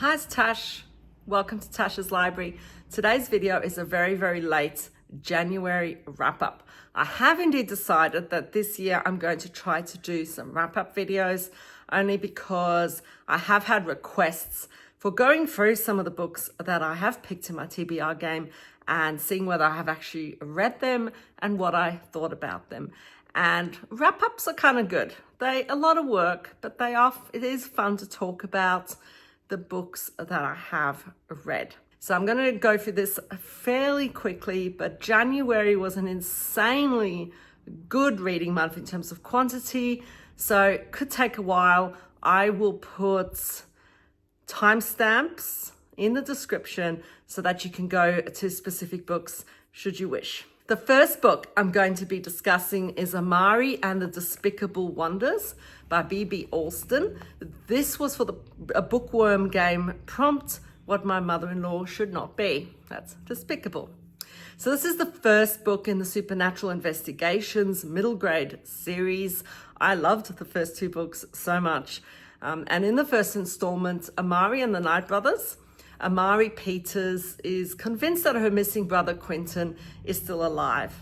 Hi, it's Tash. Welcome to Tash's Library. Today's video is a very late January wrap-up. I have indeed decided that this year I'm going to try to do some wrap-up videos only because I have had requests for going through some of the books that I have picked in my TBR game and seeing whether I have actually read them and what I thought about them. And wrap-ups are kind of good. They're a lot of work, but it is fun to talk about the books that I have read. So I'm going to go through this fairly quickly, but January was an insanely good reading month in terms of quantity, so it could take a while. I will put timestamps in the description so that you can go to specific books should you wish. The first book I'm going to be discussing is Amari and the Despicable Wonders by B.B. Alston. This was for a bookworm game prompt, What My Mother-in-Law Should Not Be. That's Despicable. So this is the first book in the Supernatural Investigations middle grade series. I loved the first two books so much. And in the first installment, Amari and the Night Brothers, Amari Peters is convinced that her missing brother Quentin is still alive.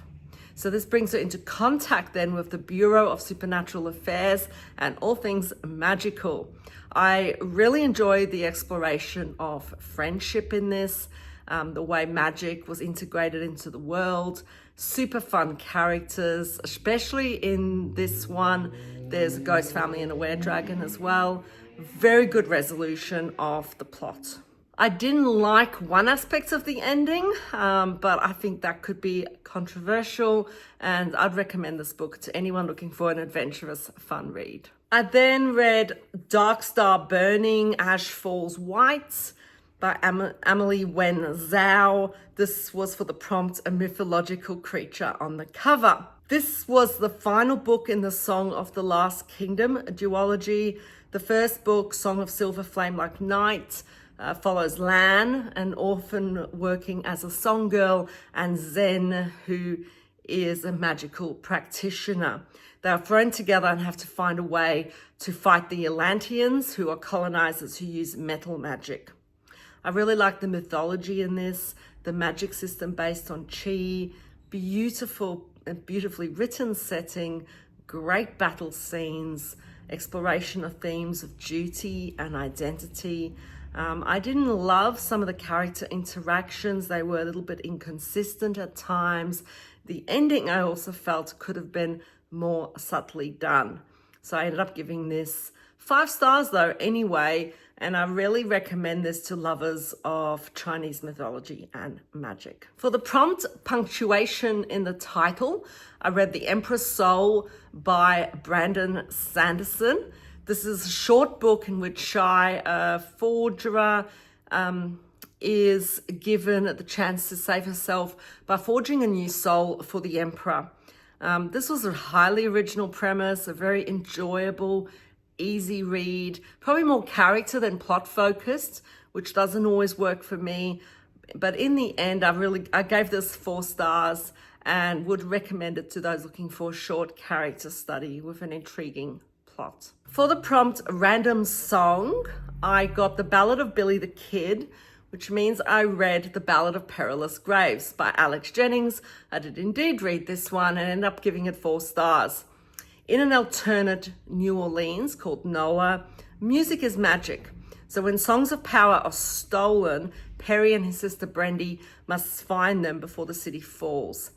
So this brings her into contact then with the Bureau of Supernatural Affairs and all things magical. I really enjoyed the exploration of friendship in this, the way magic was integrated into the world, super fun characters, especially in this one. There's a ghost family and a were-dragon as well. Very good resolution of the plot. I didn't like one aspect of the ending, but I think that could be controversial, and I'd recommend this book to anyone looking for an adventurous, fun read. I then read Dark Star Burning, Ash Falls White by Emily Wen Zhao. This was for the prompt, a mythological creature on the cover. This was the final book in the Song of the Last Kingdom duology. The first book, Song of Silver Flame Like Night, follows Lan, an orphan working as a songgirl, and Zen, who is a magical practitioner. They are thrown together and have to find a way to fight the Atlanteans, who are colonizers who use metal magic. I really like the mythology in this, the magic system based on chi, beautifully written setting, great battle scenes, exploration of themes of duty and identity. I didn't love some of the character interactions. They were a little bit inconsistent at times. The ending I also felt could have been more subtly done. So I ended up giving this 5 stars though anyway, and I really recommend this to lovers of Chinese mythology and magic. For the prompt punctuation in the title, I read The Emperor's Soul by Brandon Sanderson. This is a short book in which Shai, a forger, is given the chance to save herself by forging a new soul for the Emperor. This was a highly original premise, a very enjoyable, easy read, probably more character than plot focused, which doesn't always work for me. But in the end, I gave this 4 stars and would recommend it to those looking for a short character study with an intriguing plot. For the prompt random song, I got the Ballad of Billy the Kid, which means I read the Ballad of Perilous Graves by Alex Jennings. I did indeed read this one and ended up giving it 4 stars. In an alternate New Orleans called Noah, music is magic. So when songs of power are stolen, Perry and his sister Brendy must find them before the city falls.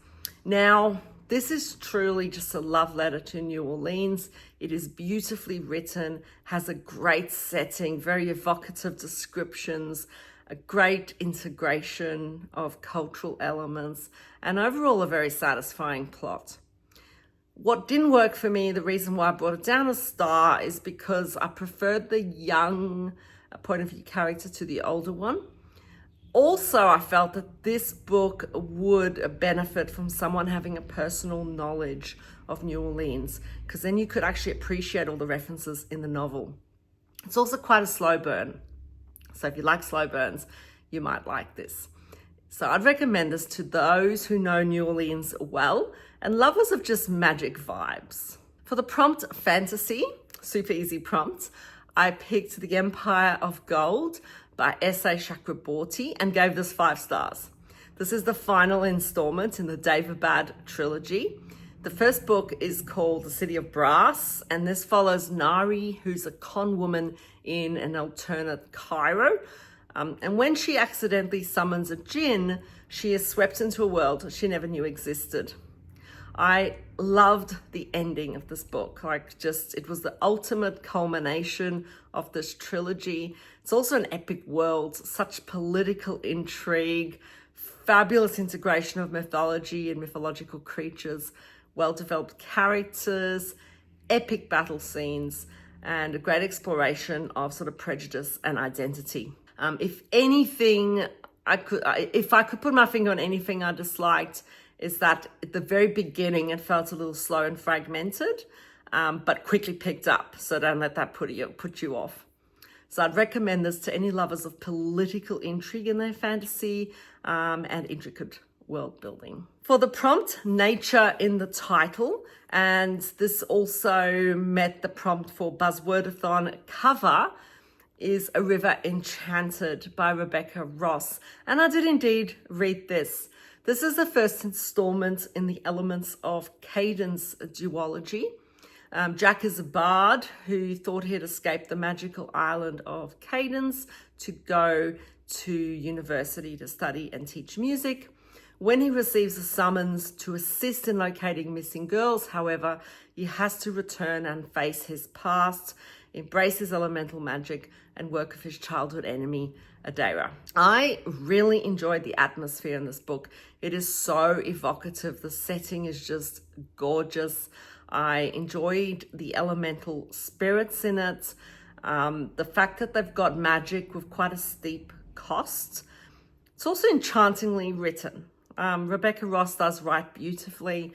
Now, this is truly just a love letter to New Orleans. It is beautifully written, has a great setting, very evocative descriptions, a great integration of cultural elements, and overall a very satisfying plot. What didn't work for me, the reason why I brought it down a star, is because I preferred the young point of view character to the older one. Also, I felt that this book would benefit from someone having a personal knowledge of New Orleans, because then you could actually appreciate all the references in the novel. It's also quite a slow burn. So if you like slow burns, you might like this. So I'd recommend this to those who know New Orleans well and lovers of just magic vibes. For the prompt fantasy, super easy prompt, I picked The Empire of Gold by S.A. Chakraborty and gave this 5 stars. This is the final installment in the David trilogy. The first book is called The City of Brass, and this follows Nari, who's a con woman in an alternate Cairo. And when she accidentally summons a djinn, she is swept into a world she never knew existed. I loved the ending of this book. It was the ultimate culmination of this trilogy. It's also an epic world, such political intrigue, fabulous integration of mythology and mythological creatures, well-developed characters, epic battle scenes, and a great exploration of sort of prejudice and identity. If I could put my finger on anything I disliked, is that at the very beginning it felt a little slow and fragmented, but quickly picked up. So don't let that put you off. So I'd recommend this to any lovers of political intrigue in their fantasy and intricate world building. For the prompt, nature in the title, and this also met the prompt for Buzzwordathon cover, is A River Enchanted by Rebecca Ross. And I did indeed read this. This is the first installment in the Elements of Cadence duology. Jack is a bard who thought he'd escaped the magical island of Cadence to go to university to study and teach music. When he receives a summons to assist in locating missing girls, however, he has to return and face his past, embrace his elemental magic, and work with his childhood enemy, Adara. I really enjoyed the atmosphere in this book. It is so evocative. The setting is just gorgeous. I enjoyed the elemental spirits in it. The fact that they've got magic with quite a steep cost. It's also enchantingly written. Rebecca Ross does write beautifully,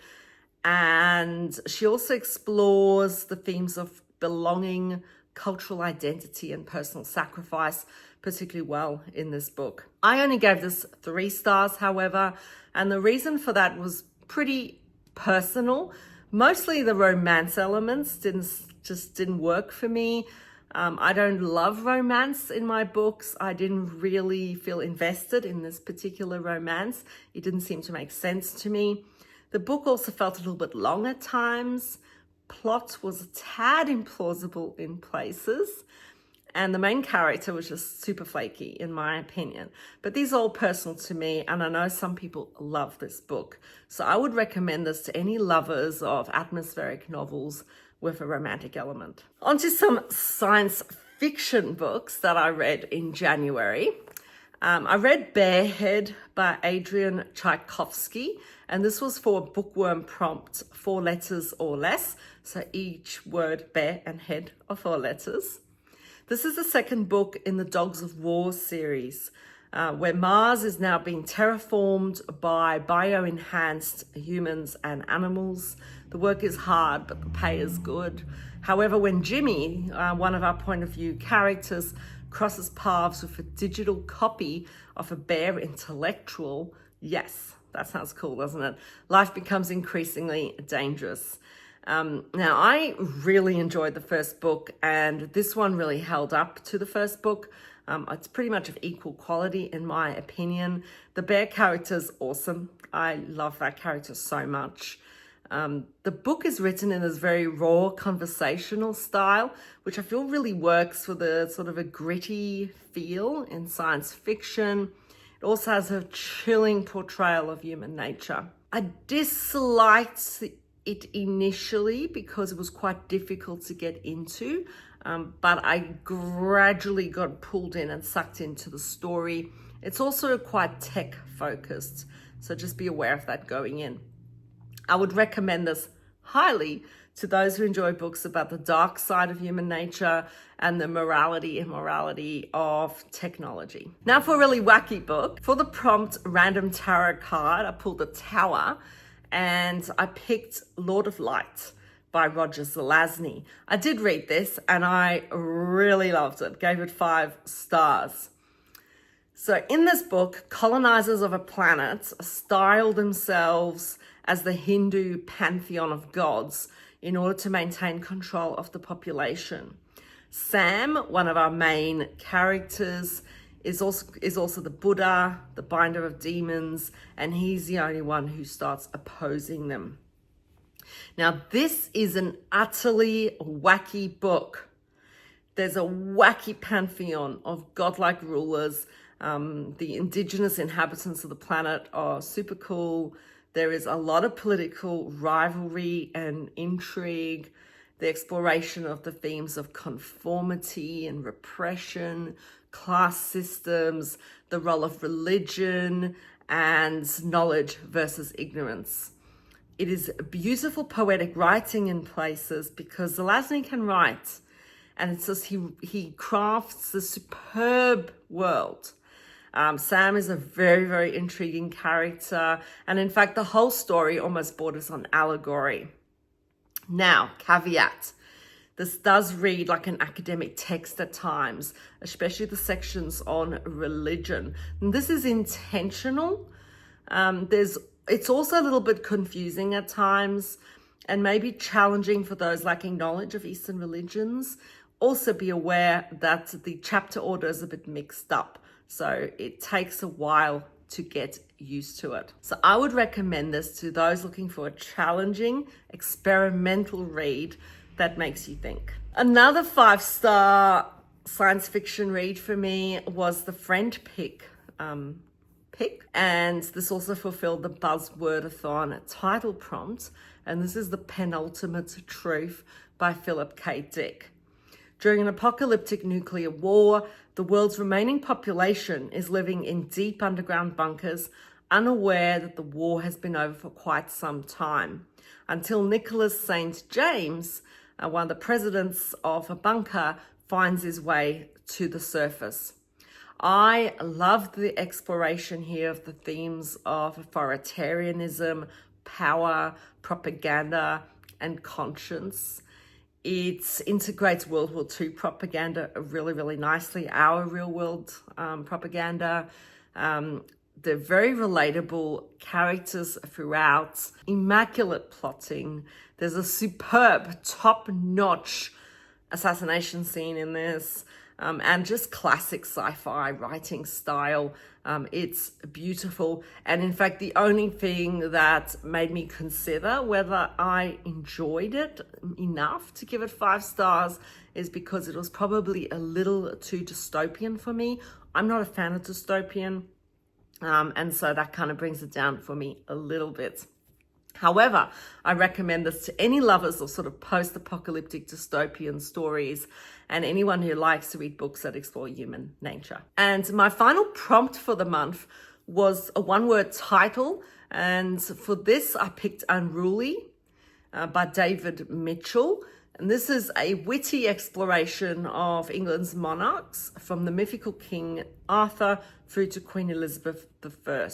and she also explores the themes of belonging, cultural identity, and personal sacrifice particularly well in this book. I only gave this 3 stars, however, and the reason for that was pretty personal. Mostly the romance elements didn't work for me. I don't love romance in my books. I didn't really feel invested in this particular romance. It didn't seem to make sense to me. The book also felt a little bit long at times. Plot was a tad implausible in places. And the main character was just super flaky, in my opinion. But these are all personal to me, and I know some people love this book. So I would recommend this to any lovers of atmospheric novels with a romantic element. On to some science fiction books that I read in January. I read Bearhead by Adrian Tchaikovsky, and this was for a bookworm prompt, 4 letters or less. So each word, bear and head, are 4 letters. This is the second book in the Dogs of War series, where Mars is now being terraformed by bio-enhanced humans and animals. The work is hard, but the pay is good. However, when Jimmy, one of our point of view characters, crosses paths with a digital copy of a bear intellectual, yes, that sounds cool, doesn't it? Life becomes increasingly dangerous. Now, I really enjoyed the first book, and this one really held up to the first book. It's pretty much of equal quality, in my opinion. The bear character's awesome. I love that character so much. The book is written in this very raw conversational style, which I feel really works with a sort of a gritty feel in science fiction. It also has a chilling portrayal of human nature. I disliked it initially because it was quite difficult to get into, but I gradually got pulled in and sucked into the story. It's also quite tech focused, so just be aware of that going in. I would recommend this highly to those who enjoy books about the dark side of human nature and the morality and immorality of technology. Now for a really wacky book. For the prompt random tarot card, I pulled the Tower, and I picked Lord of Light by Roger Zelazny. I did read this and I really loved it, gave it 5 stars. So in this book, colonizers of a planet style themselves as the Hindu pantheon of gods in order to maintain control of the population. Sam, one of our main characters, is also the Buddha, the binder of demons, and he's the only one who starts opposing them. Now, this is an utterly wacky book. There's a wacky pantheon of godlike rulers. The indigenous inhabitants of the planet are super cool. There is a lot of political rivalry and intrigue, the exploration of the themes of conformity and repression, class systems, the role of religion, and knowledge versus ignorance. It is beautiful poetic writing in places because Zelazny can write, and it's just he crafts a superb world. Sam is a very, very intriguing character, and in fact, the whole story almost borders on allegory. Now, caveat. This does read like an academic text at times, especially the sections on religion. And this is intentional. It's also a little bit confusing at times and maybe challenging for those lacking knowledge of Eastern religions. Also be aware that the chapter order is a bit mixed up, so it takes a while to get used to it. So I would recommend this to those looking for a challenging, experimental read that makes you think. Another 5-star science fiction read for me was the Friend Pick. And this also fulfilled the Buzzwordathon title prompt. And this is The Penultimate Truth by Philip K. Dick. During an apocalyptic nuclear war, the world's remaining population is living in deep underground bunkers, unaware that the war has been over for quite some time, until Nicholas St. James, one of the presidents of a bunker, finds his way to the surface. I love the exploration here of the themes of authoritarianism, power, propaganda, and conscience. It integrates World War II propaganda really, really nicely, our real world propaganda. They're very relatable characters throughout, immaculate plotting. There's a superb, top-notch assassination scene in this, and just classic sci-fi writing style. It's beautiful. And in fact, the only thing that made me consider whether I enjoyed it enough to give it 5 stars is because it was probably a little too dystopian for me. I'm not a fan of dystopian. And so that kind of brings it down for me a little bit. However, I recommend this to any lovers of sort of post-apocalyptic dystopian stories and anyone who likes to read books that explore human nature. And my final prompt for the month was a one-word title. And for this, I picked Unruly by David Mitchell. And this is a witty exploration of England's monarchs from the mythical King Arthur through to Queen Elizabeth I.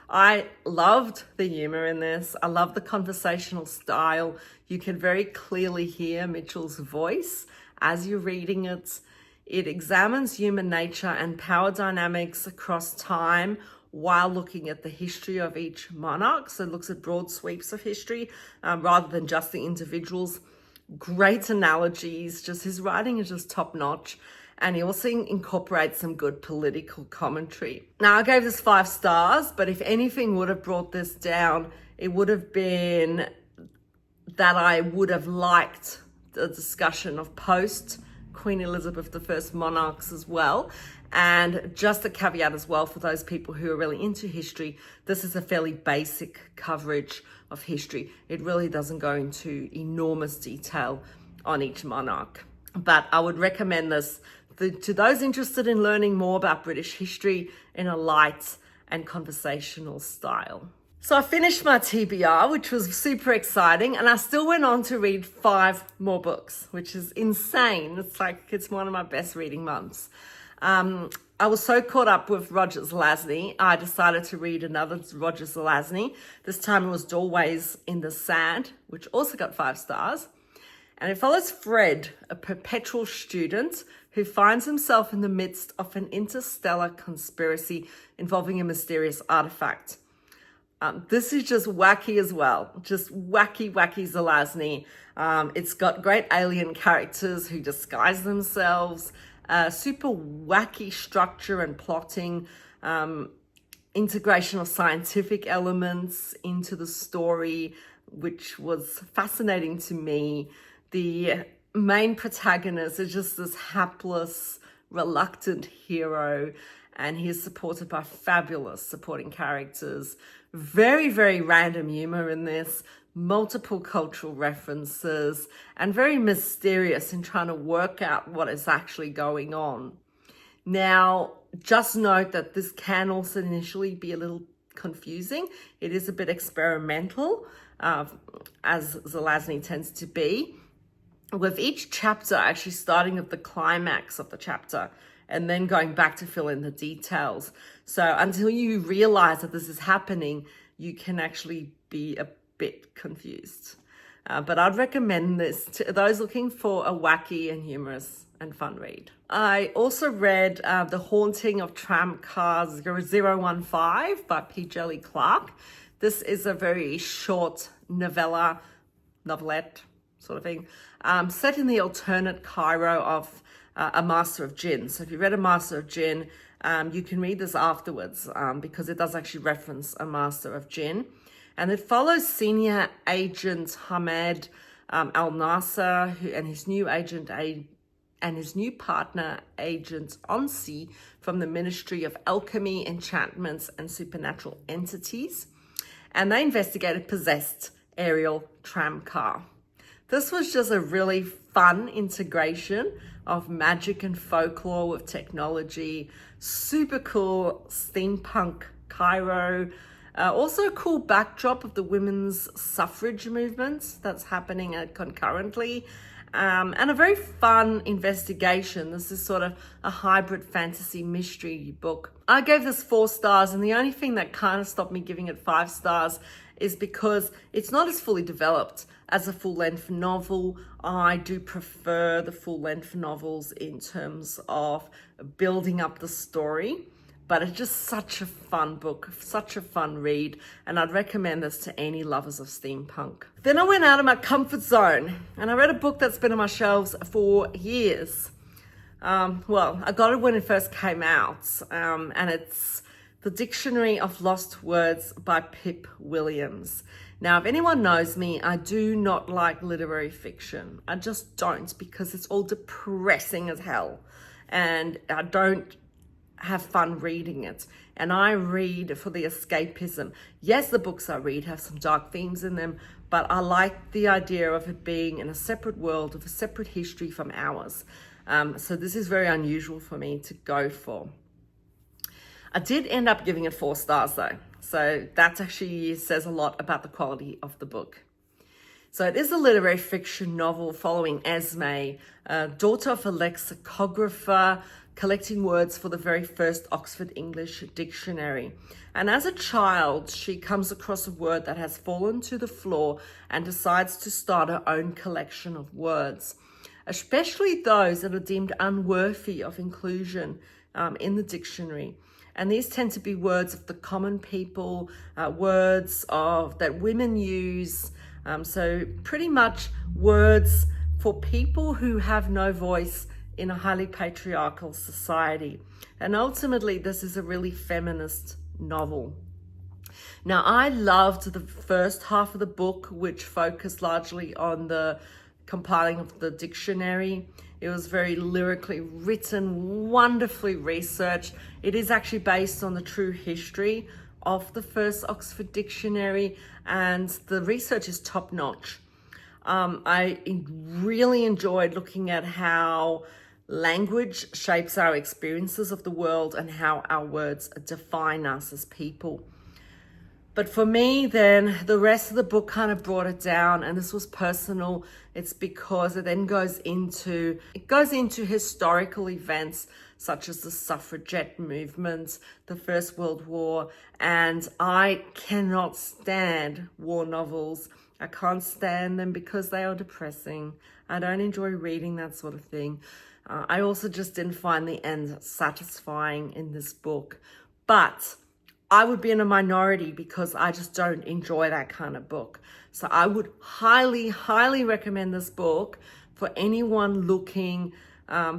I loved the humor in this. I love the conversational style. You can very clearly hear Mitchell's voice as you're reading it. It examines human nature and power dynamics across time while looking at the history of each monarch. So it looks at broad sweeps of history rather than just the individuals. Great analogies. Just his writing is just top notch. And he also incorporates some good political commentary. Now, I gave this 5 stars, but if anything would have brought this down, it would have been that I would have liked the discussion of post Queen Elizabeth I monarchs as well. And just a caveat as well for those people who are really into history, this is a fairly basic coverage of history. It really doesn't go into enormous detail on each monarch. But I would recommend this to those interested in learning more about British history in a light and conversational style. So I finished my TBR, which was super exciting, and I still went on to read 5 more books, which is insane. It's one of my best reading months. I was so caught up with Roger Zelazny, I decided to read another Roger Zelazny. This time it was Doorways in the Sand, which also got 5 stars. And it follows Fred, a perpetual student who finds himself in the midst of an interstellar conspiracy involving a mysterious artifact. This is just wacky as well. Just wacky Zelazny. It's got great alien characters who disguise themselves Super wacky structure and plotting, integration of scientific elements into the story, which was fascinating to me. The main protagonist is just this hapless, reluctant hero, and he is supported by fabulous supporting characters. Very, very random humor in this, multiple cultural references, and very mysterious in trying to work out what is actually going on. Now, just note that this can also initially be a little confusing. It is a bit experimental, as Zelazny tends to be, with each chapter actually starting at the climax of the chapter and then going back to fill in the details. So until you realize that this is happening, you can actually be a bit confused. But I'd recommend this to those looking for a wacky and humorous and fun read. I also read The Haunting of Tram Car 015 by P. Jelly Clark. This is a very short novelette sort of thing, set in the alternate Cairo of A Master of Jinn. So if you read A Master of Jinn, you can read this afterwards because it does actually reference A Master of Jinn. And it follows senior agent Hamed Al-Nasser and his new agent and his new partner, Agent Onsi, from the Ministry of Alchemy, Enchantments, and Supernatural Entities. And they investigated possessed aerial tram car. This was just a really fun integration of magic and folklore with technology. Super cool steampunk Cairo. Also a cool backdrop of the women's suffrage movement that's happening concurrently. And a very fun investigation. This is sort of a hybrid fantasy mystery book. I gave this 4 stars, and the only thing that kind of stopped me giving it 5 stars is because it's not as fully developed as a full-length novel. I do prefer the full-length novels in terms of building up the story, but it's just such a fun book, such a fun read, and I'd recommend this to any lovers of steampunk. Then I went out of my comfort zone and I read a book that's been on my shelves for years. Well, I got it when it first came out, and it's The Dictionary of Lost Words by Pip Williams. Now, if anyone knows me, I do not like literary fiction. I just don't, because it's all depressing as hell, and I don't have fun reading it. And I read for the escapism. Yes, the books I read have some dark themes in them, but I like the idea of it being in a separate world, of a separate history from ours. So this is very unusual for me to go for. I did end up giving it 4 stars though. So that actually says a lot about the quality of the book. So it is a literary fiction novel following Esme, daughter of a lexicographer, collecting words for the very first Oxford English Dictionary. And as a child, she comes across a word that has fallen to the floor and decides to start her own collection of words, especially those that are deemed unworthy of inclusion in the dictionary. And these tend to be words of the common people, words that women use. So pretty much words for people who have no voice in a highly patriarchal society. And ultimately, this is a really feminist novel. Now, I loved the first half of the book, which focused largely on the compiling of the dictionary. It was very lyrically written, wonderfully researched. It is actually based on the true history of the first Oxford Dictionary, and the research is top-notch. I really enjoyed looking at how language shapes our experiences of the world and how our words define us as people. But for me, then, the rest of the book kind of brought it down, and this was personal. It's because it then goes into historical events such as the suffragette movement, the First World War, and I cannot stand war novels. I can't stand them because they are depressing. I don't enjoy reading that sort of thing. I also just didn't find the end satisfying in this book. But I would be in a minority because I just don't enjoy that kind of book. So I would highly, highly recommend this book for anyone looking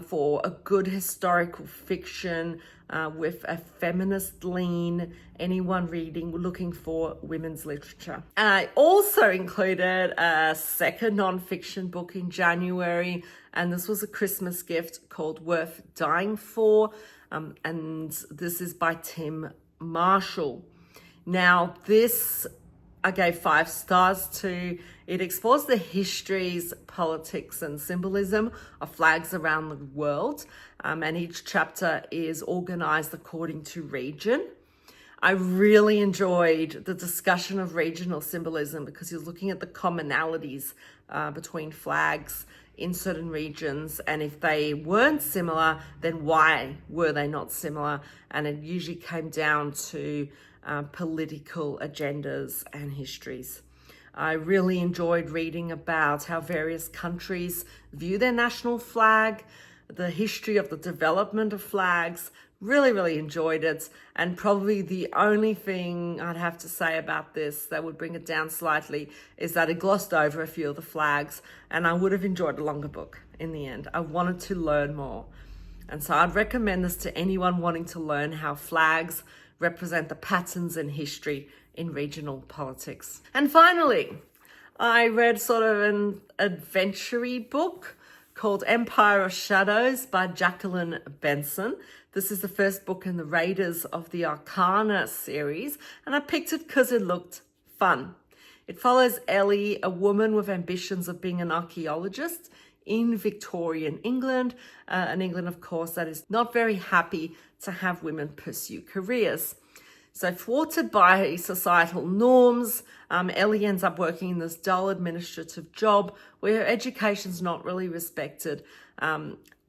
for a good historical fiction with a feminist lean, anyone looking for women's literature. And I also included a second non-fiction book in January, and this was a Christmas gift called Worth Dying For, and this is by Tim Marshall. Now, this I gave 5 stars to. It explores the histories, politics, and symbolism of flags around the world, and each chapter is organized according to region. I really enjoyed the discussion of regional symbolism because you're looking at the commonalities between flags in certain regions, and if they weren't similar, then why were they not similar? And it usually came down to political agendas and histories. I really enjoyed reading about how various countries view their national flag, the history of the development of flags. Really enjoyed it. And probably the only thing I'd have to say about this that would bring it down slightly is that it glossed over a few of the flags, and I would have enjoyed a longer book in the end. I wanted to learn more. And so I'd recommend this to anyone wanting to learn how flags represent the patterns in history in regional politics. And finally, I read sort of an adventure-y book called Empire of Shadows by Jacqueline Benson. This is the first book in the Raiders of the Arcana series, and I picked it because it looked fun. It follows Ellie, a woman with ambitions of being an archaeologist in Victorian England, an England, of course, that is not very happy to have women pursue careers. So thwarted by societal norms, Ellie ends up working in this dull administrative job where her education's not really respected.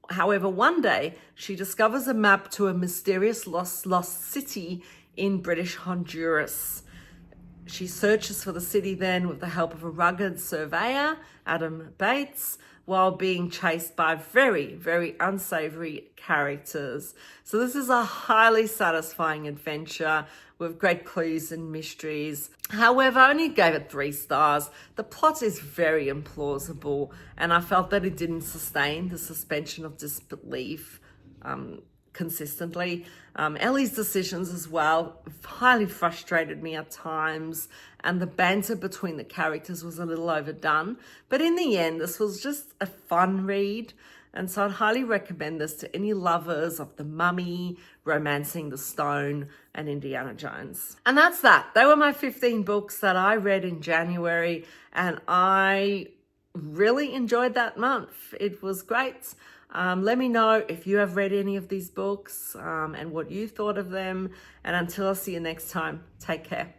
However, one day she discovers a map to a mysterious lost city in British Honduras. She searches for the city then with the help of a rugged surveyor, Adam Bates, while being chased by very unsavory characters. So this is a highly satisfying adventure with great clues and mysteries. However, I only gave it 3 stars. The plot is very implausible, and I felt that it didn't sustain the suspension of disbelief consistently. Ellie's decisions as well highly frustrated me at times, and the banter between the characters was a little overdone. But in the end, this was just a fun read, and so I'd highly recommend this to any lovers of The Mummy, Romancing the Stone, and Indiana Jones. And that's that. They were my 15 books that I read in January, and I really enjoyed that month. It was great. Let me know if you have read any of these books and what you thought of them. And until I see you next time, take care.